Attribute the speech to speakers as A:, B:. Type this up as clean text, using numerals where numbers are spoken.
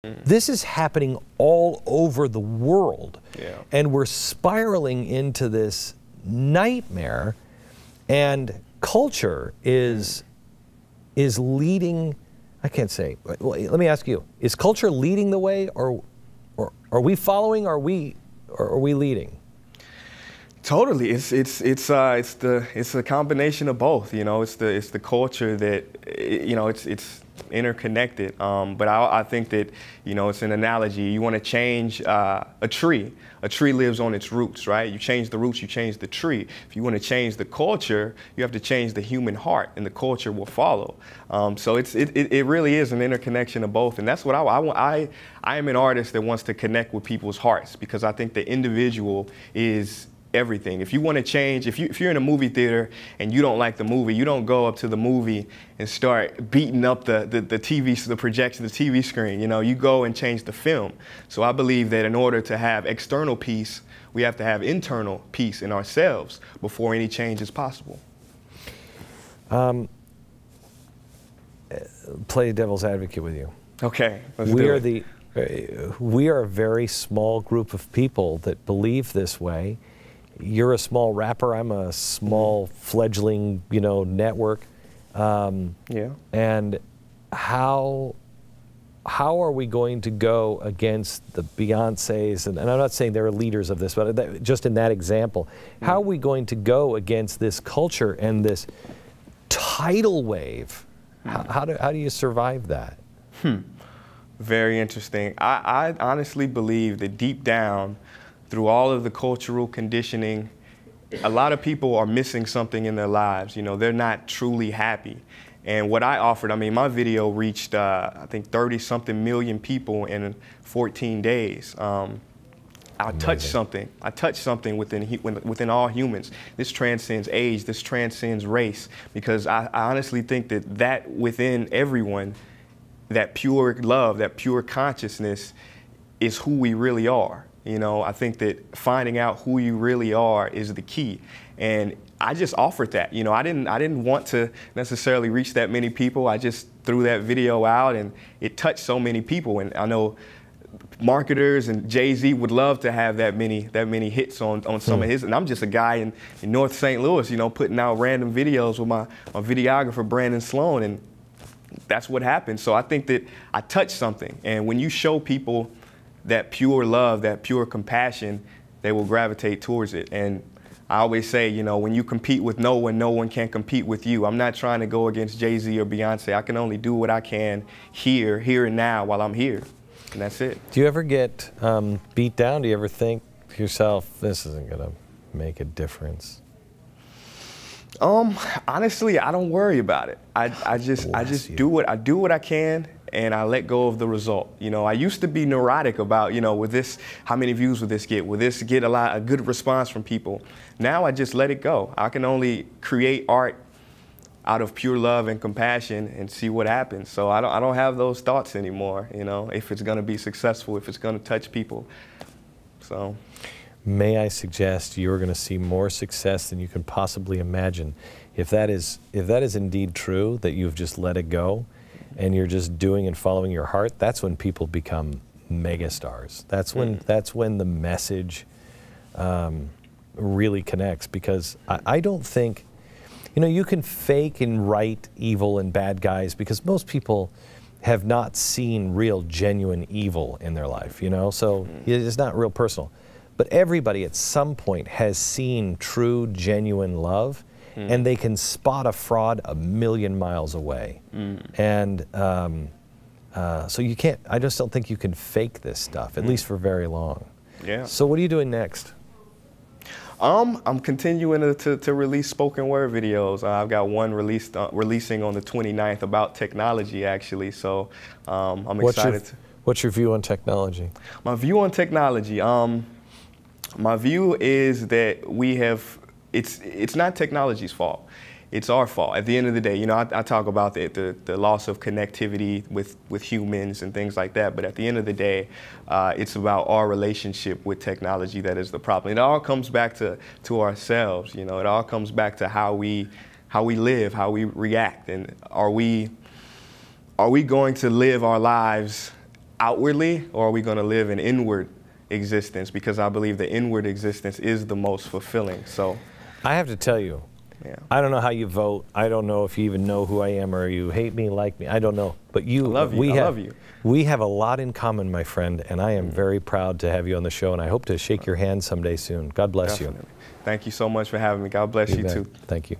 A: This is happening all over the world.
B: Yeah.
A: And we're spiraling into this nightmare, and culture is leading. I can't say. Well, let me ask you: is culture leading the way, or are we following? Or are we leading?
B: Totally, it's a combination of both. You know, it's the culture that, you know, it's interconnected. But I think that, you know, it's an analogy. You want to change a tree. A tree lives on its roots, right? You change the roots, you change the tree. If you want to change the culture, you have to change the human heart, and the culture will follow. So it really is an interconnection of both, and that's what I am an artist that wants to connect with people's hearts, because I think the individual is everything. If you want to change, if you're in a movie theater and you don't like the movie, you don't go up to the movie and start beating up the projection, the TV screen. You know, you go and change the film. So I believe that in order to have external peace, we have to have internal peace in ourselves before any change is possible.
A: Play devil's advocate with you.
B: Okay, let's do it.
A: We are a very small group of people that believe this way. You're a small rapper. I'm a small fledgling, you know, network.
B: Yeah.
A: And how are we going to go against the Beyoncés? And I'm not saying they're leaders of this, but just in that example, how are we going to go against this culture and this tidal wave? How do you survive that?
B: Very interesting. I honestly believe that deep down, through all of the cultural conditioning, a lot of people are missing something in their lives. You know, they're not truly happy. And what I offered, I mean, my video reached, I think, 30-something million people in 14 days. I touched something. I touched something within all humans. This transcends age. This transcends race. Because I honestly think that within everyone, that pure love, that pure consciousness is who we really are. You know, I think that finding out who you really are is the key. And I just offered that. You know, I didn't want to necessarily reach that many people. I just threw that video out, and it touched so many people. And I know marketers and Jay-Z would love to have that many hits on some of his. And I'm just a guy in North St. Louis, you know, putting out random videos with my videographer, Brandon Sloan, and that's what happened. So I think that I touched something. And when you show people that pure love, that pure compassion, they will gravitate towards it. And I always say, you know, when you compete with no one can compete with you. I'm not trying to go against Jay-Z or Beyonce. I can only do what I can here and now while I'm here. And that's it.
A: Do you ever get beat down? Do you ever think to yourself, this isn't going to make a difference?
B: Honestly, I don't worry about it. I just do what I can, and I let go of the result. You know, I used to be neurotic about, you know, with this, how many views will this get? Will this get a good response from people? Now I just let it go. I can only create art out of pure love and compassion and see what happens. So I don't have those thoughts anymore, you know, if it's gonna be successful, if it's gonna touch people. So.
A: May I suggest you're going to see more success than you can possibly imagine. If that is indeed true, that you've just let it go and you're just doing and following your heart, that's when people become megastars. That's when the message really connects, because I don't think, you know, you can fake and write evil and bad guys, because most people have not seen real genuine evil in their life, you know, so it's not real personal. But everybody at some point has seen true, genuine love, and they can spot a fraud a million miles away. And so you can't, I just don't think you can fake this stuff, at least for very long.
B: Yeah.
A: So what are you doing next?
B: I'm continuing to release spoken word videos. I've got one releasing on the 29th about technology, actually. So I'm excited.
A: What's your view on technology?
B: My view on technology. My view is that it's not technology's fault. It's our fault. At the end of the day, you know, I talk about the loss of connectivity with humans and things like that, but at the end of the day, it's about our relationship with technology that is the problem. It all comes back to ourselves, you know. It all comes back to how we live, how we react, and are we going to live our lives outwardly, or are we going to live an inward existence? Because I believe the inward existence is the most fulfilling. So
A: I have to tell you,
B: yeah.
A: I don't know how you vote. I don't know if you even know who I am, or you hate me, like me. I don't know. But you,
B: I love you. I love you.
A: We have a lot in common, my friend, and I am very proud to have you on the show, and I hope to shake your hand someday soon. God bless
B: Definitely.
A: you.
B: Thank you so much for having me. God bless you too.
A: Thank you.